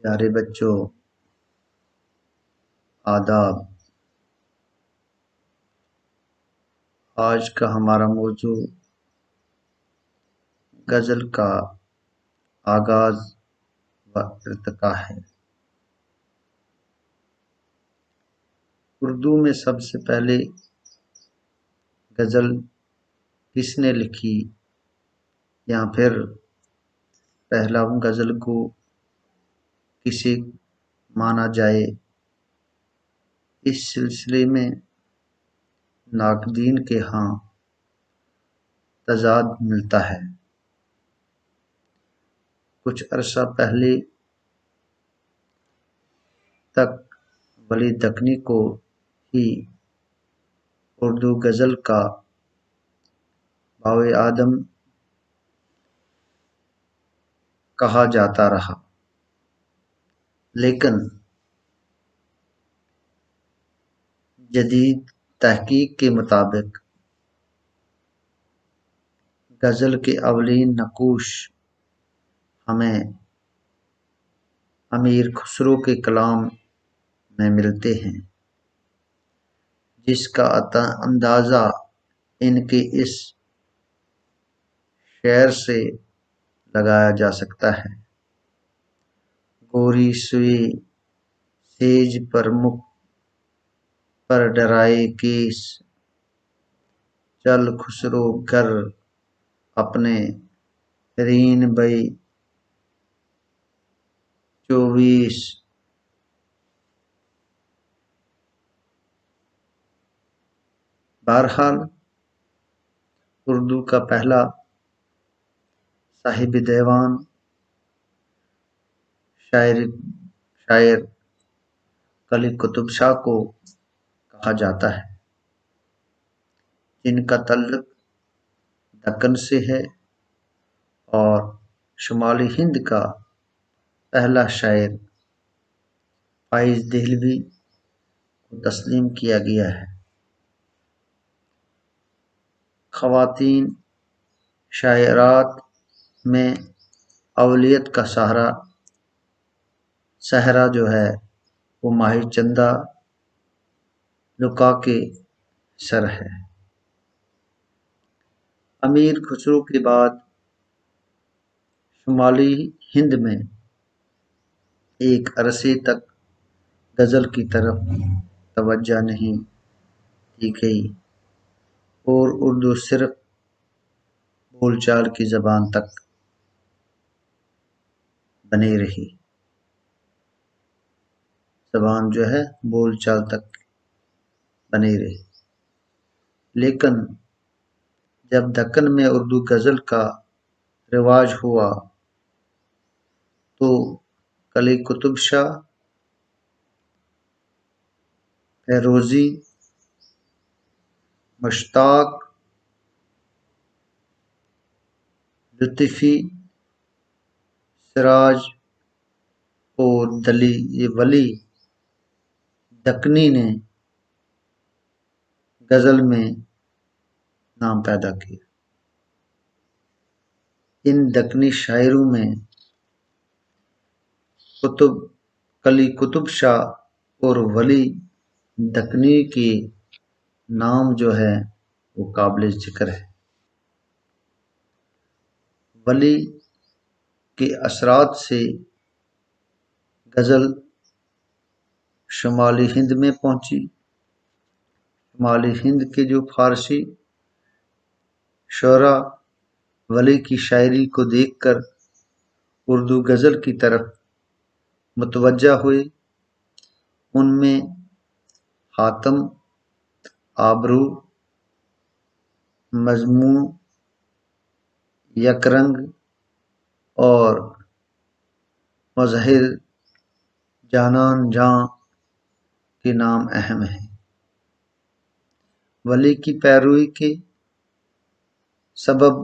پیارے بچوں، آداب۔ آج کا ہمارا موضوع غزل کا آغاز و ارتقاء ہے۔ اردو میں سب سے پہلے غزل کس نے لکھی یا پھر پہلا غزل کو کسے مانا جائے، اس سلسلے میں ناقدین کے ہاں تضاد ملتا ہے۔ کچھ عرصہ پہلے تک ولی دکنی کو ہی اردو غزل کا باو آدم کہا جاتا رہا، لیکن جدید تحقیق کے مطابق غزل کے اولین نقوش ہمیں امیر خسرو کے کلام میں ملتے ہیں، جس کا اندازہ ان کے اس شعر سے لگایا جا سکتا ہے: گوری سوئے سیج پر مکھ پر ڈرائے کیس، چل خسرو گر اپنے رین بئی چوبیس۔ بہرحال اردو کا پہلا صاحب دیوان شاعر قلی قطب شاہ کو کہا جاتا ہے، جن کا تعلق دکن سے ہے اور شمالی ہند کا پہلا شاعر فائز دہلوی کو تسلیم کیا گیا ہے۔ خواتین شاعرات میں اولیت کا صحرا جو ہے وہ ماہر چندہ لکا کے سر ہے۔ امیر خسرو کے بعد شمالی ہند میں ایک عرصے تک غزل کی طرف توجہ نہیں دی گئی اور اردو صرف بول چال کی زبان تک بنی رہی۔ لیکن جب دکن میں اردو غزل کا رواج ہوا تو قلی قطب شاہ، فیروزی، مشتاق، لطفی، سراج اور ولی دکنی نے غزل میں نام پیدا کیا۔ ان دکنی شاعروں میں قلی قطب شاہ اور ولی دکنی کے نام جو ہے وہ قابل ذکر ہے۔ ولی کے اثرات سے غزل شمالی ہند میں پہنچی۔ شمالی ہند کے جو فارسی شعراء ولی کی شاعری کو دیکھ کر اردو غزل کی طرف متوجہ ہوئے، ان میں حاتم، آبرو، مضمون، یکرنگ اور مظہر جانان جاں کے نام اہم ہیں۔ ولی کی پیروی کے سبب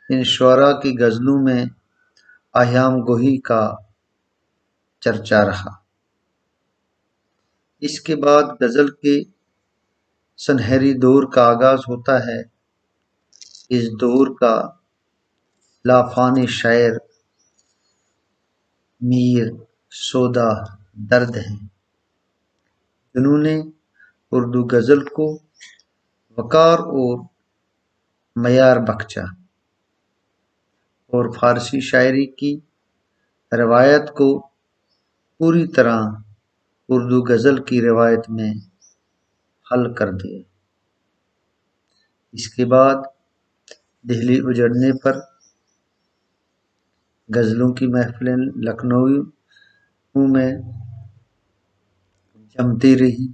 ان شعراء کی غزلوں میں ایام گوئی کا چرچا رہا۔ اس کے بعد غزل کے سنہری دور کا آغاز ہوتا ہے۔ اس دور کا لافانی شاعر میر سودا درد ہیں، جنہوں نے اردو غزل کو وقار اور معیار بخشا اور فارسی شاعری کی روایت کو پوری طرح اردو غزل کی روایت میں حل کر دیا۔ اس کے بعد دہلی اجڑنے پر غزلوں کی محفلیں لکھنؤ میں جمتی رہی۔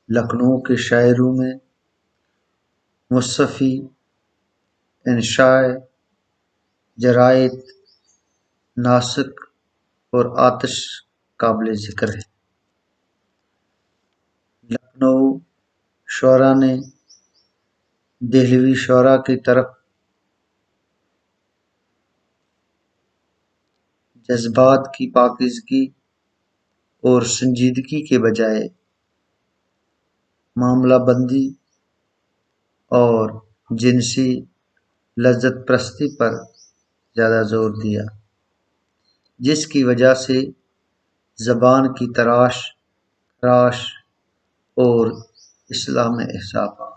لکھنؤ کے شاعروں میں مصفی، انشاء، جرائد، ناسک اور آتش قابل ذکر ہے۔ لکھنؤ شعراء نے دہلوی شعراء کی طرف جذبات کی پاکیزگی اور سنجیدگی کے بجائے معاملہ بندی اور جنسی لذت پرستی پر زیادہ زور دیا، جس کی وجہ سے زبان کی خراش اور اصلاح میں اضافہ۔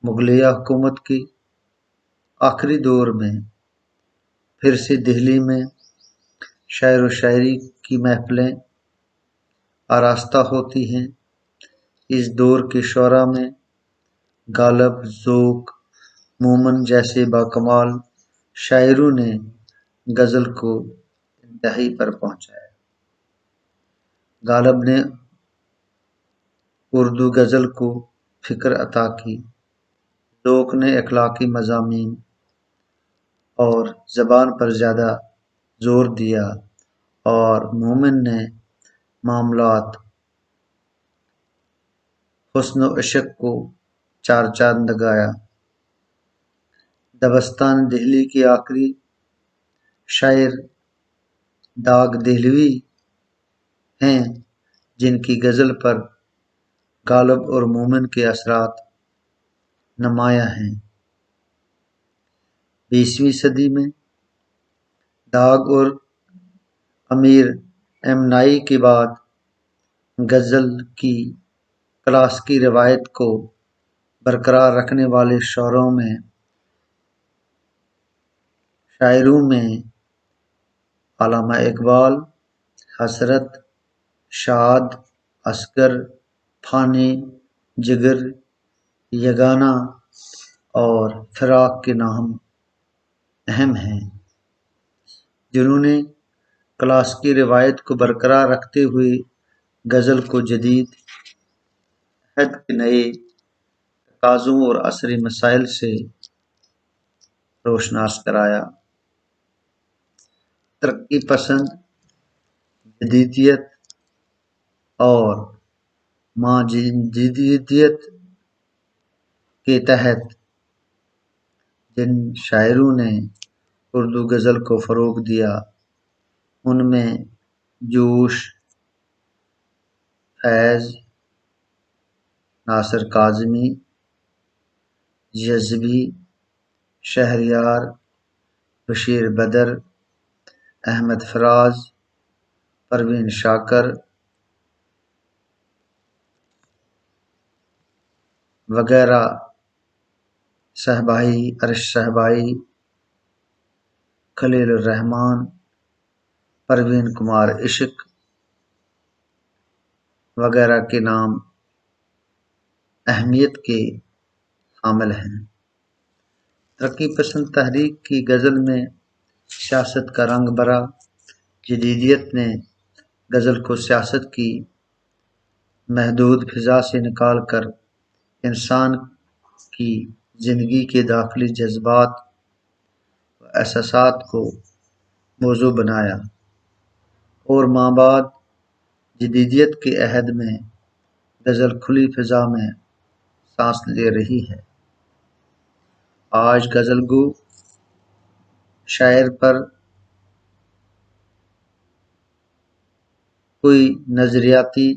مغلیہ حکومت کے آخری دور میں پھر سے دہلی میں شاعر و شاعری کی محفلیں آراستہ ہوتی ہیں۔ اس دور کے شعراء میں غالب، ذوق، مومن جیسے باکمال شاعروں نے غزل کو انتہائی پر پہنچایا۔ غالب نے اردو غزل کو فکر عطا کی، ذوق نے اخلاقی مضامین اور زبان پر زیادہ زور دیا، اور مومن نے معاملات، حسن و عشق کو چار چاند لگایا۔ دبستان دہلی کے آخری شاعر داغ دہلوی ہیں، جن کی غزل پر غالب اور مومن کے اثرات نمایاں ہیں۔ 20ویں صدی میں داغ اور امیر امنائی کے بعد غزل کی کلاسیکی روایت کو برقرار رکھنے والے شاعروں میں علامہ اقبال، حسرت، شاد، اصغر، فانی، جگر، یگانہ اور فراق کے نام اہم ہیں، جنہوں نے کلاسیکی روایت کو برقرار رکھتے ہوئے غزل کو جدید عہد کے نئے تقاضوں اور عصری مسائل سے روشناس کرایا۔ ترقی پسند، جدیدیت اور ماجدیدیت کے تحت جن شاعروں نے اردو غزل کو فروغ دیا، ان میں جوش، فیض، ناصر کاظمی، جذبی، شہریار، بشیر بدر، احمد فراز، پروین شاکر وغیرہ، صہبائی، عرش صہبائی، خلیل الرحمن، پروین کمار عشق وغیرہ کے نام اہمیت کے حامل ہیں۔ ترقی پسند تحریک کی غزل میں سیاست کا رنگ بھرا۔ جدیدیت نے غزل کو سیاست کی محدود فضا سے نکال کر انسان کی زندگی کے داخلی جذبات و احساسات کو موضوع بنایا، اور مابعد جدیدیت کے عہد میں غزل کھلی فضا میں سانس لے رہی ہے۔ آج غزل گو شاعر پر کوئی نظریاتی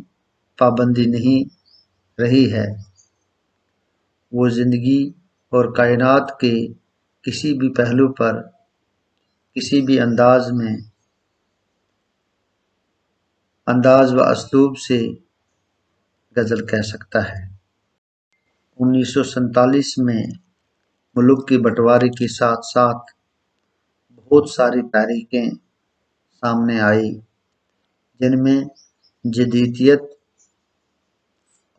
پابندی نہیں رہی ہے، وہ زندگی اور کائنات کے کسی بھی پہلو پر کسی بھی انداز میں انداز و اسلوب سے غزل کہہ سکتا ہے۔ 1947 میں ملک کی بٹوارے کے ساتھ ساتھ بہت ساری تحریکیں سامنے آئی جن میں جدیدیت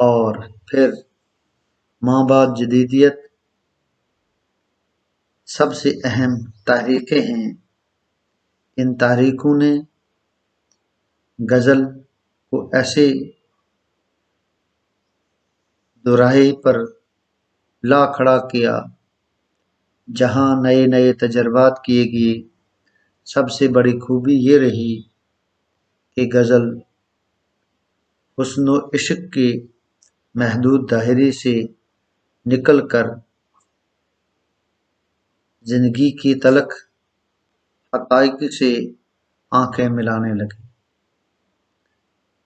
اور پھر ماں بعد جدیدیت سب سے اہم تحریکیں ہیں۔ ان تحریکوں نے غزل کو ایسے دوراہے پر لا کھڑا کیا جہاں نئے نئے تجربات کیے گئے۔ سب سے بڑی خوبی یہ رہی کہ غزل حسن و عشق کے محدود دائرے سے نکل کر زندگی کی تلخ حقائق سے آنکھیں ملانے لگی۔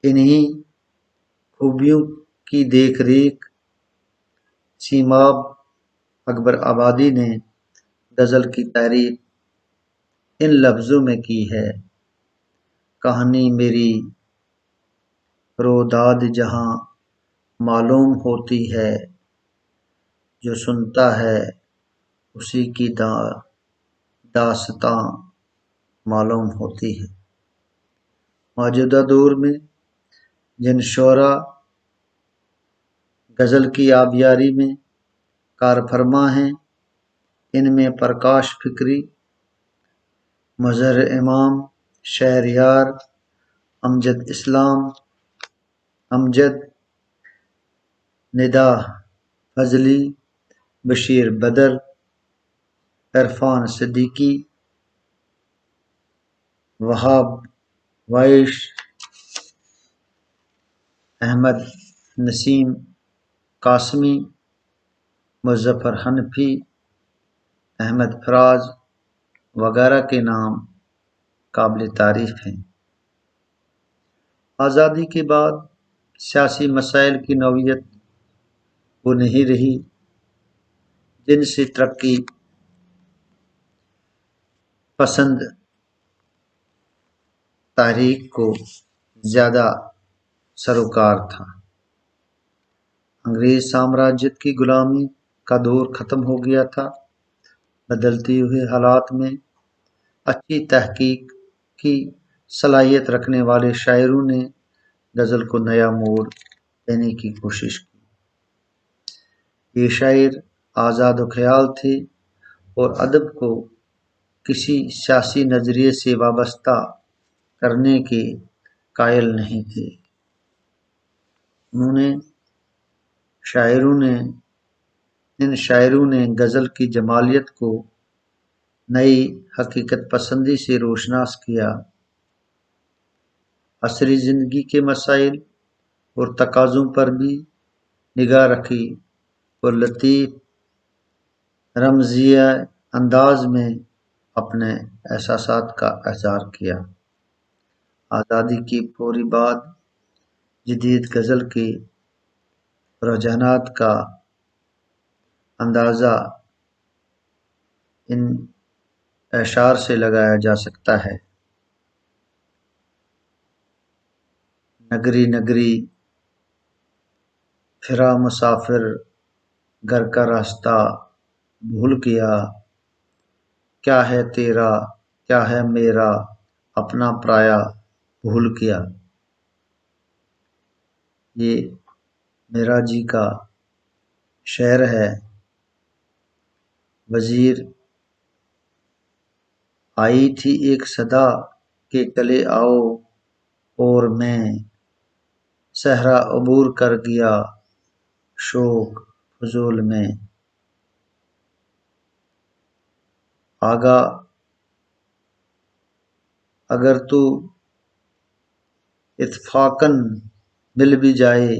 انہی خوبیوں کی دیکھ ریکھ سیماب اکبر آبادی نے غزل کی تعریف ان لفظوں میں کی ہے: کہانی میری روداد جہاں معلوم ہوتی ہے، جو سنتا ہے اسی کی داستاں معلوم ہوتی ہے۔ موجودہ دور میں جن شعراء غزل کی آبیاری میں کارفرما ہیں، ان میں پرکاش فکری، مظہر امام، شہریار، امجد اسلام، امجد، ندا فضلی، بشیر بدر، عرفان صدیقی، وہاب وائش، احمد نسیم قاسمی، مظفر حنفی، احمد فراز وغیرہ کے نام قابل تعریف ہیں۔ آزادی کے بعد سیاسی مسائل کی نوعیت وہ نہیں رہی جن سے ترقی پسند تحریک کو زیادہ سروکار تھا۔ انگریز سامراجیت کی غلامی کا دور ختم ہو گیا تھا۔ بدلتے ہوئے حالات میں اچھی تحقیق کی صلاحیت رکھنے والے شاعروں نے غزل کو نیا موڑ دینے کی کوشش کی۔ یہ شاعر آزاد و خیال تھے اور ادب کو کسی سیاسی نظریے سے وابستہ کرنے کے قائل نہیں تھے۔ ان شاعروں نے غزل کی جمالیت کو نئی حقیقت پسندی سے روشناس کیا، عصری زندگی کے مسائل اور تقاضوں پر بھی نگاہ رکھی اور لطیف رمزیہ انداز میں اپنے احساسات کا اظہار کیا۔ آزادی کے فوری بعد جدید غزل کے رجحانات کا اندازہ ان اشعار سے لگایا جا سکتا ہے: نگری نگری پھرا مسافر، گھر کا راستہ بھول گیا، کیا ہے تیرا کیا ہے میرا، اپنا پرایا بھول گیا۔ یہ میرا جی کا شعر ہے۔ وزیر آئی تھی ایک صدا کہ چلے آؤ، اور میں صحرا عبور کر گیا شوق فضول میں۔ آگاہ اگر تو اتفاقاً مل بھی جائے،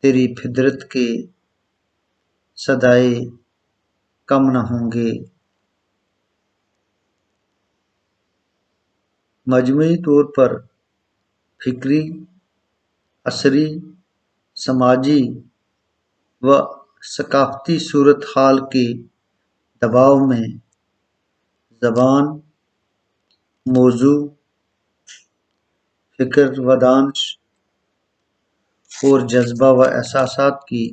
تیری فطرت کے صدائے کم نہ ہوں گے۔ مجموعی طور پر فکری، عصری، سماجی و ثقافتی صورتحال کے دباؤ میں زبان، موضوع، فکر و دانش اور جذبہ و احساسات کی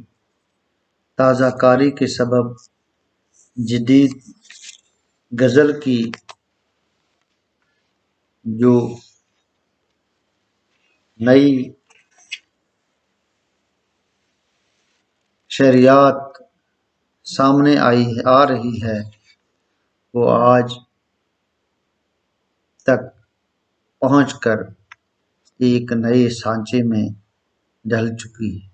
تازہ کاری کے سبب جدید غزل کی جو نئی شعریات سامنے آ رہی ہے وہ آج تک پہنچ کر ایک نئے سانچے میں ڈھل چکی ہے۔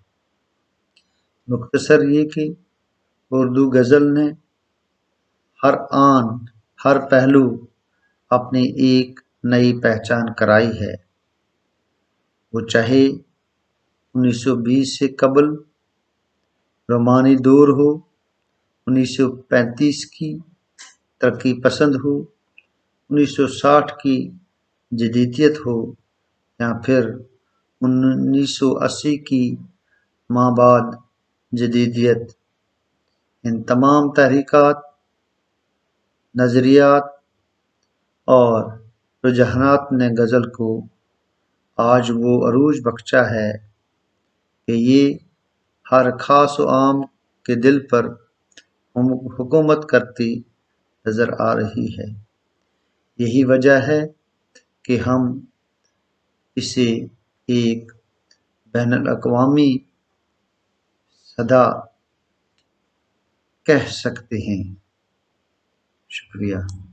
مختصر یہ کہ اردو غزل نے ہر آن ہر پہلو اپنی ایک نئی پہچان کرائی ہے، وہ چاہے 1920 سے قبل رومانی دور ہو، 1935 کی ترقی پسند ہو، 1960 کی جدیدیت ہو، یا پھر 1980 کی مابعد جدیدیت۔ ان تمام تحریکات، نظریات اور رجحانات نے غزل کو آج وہ عروج بخشا ہے کہ یہ ہر خاص و عام کے دل پر حکومت کرتی نظر آ رہی ہے۔ یہی وجہ ہے کہ ہم اسے ایک بین الاقوامی صدا کہہ سکتے ہیں۔ شکریہ۔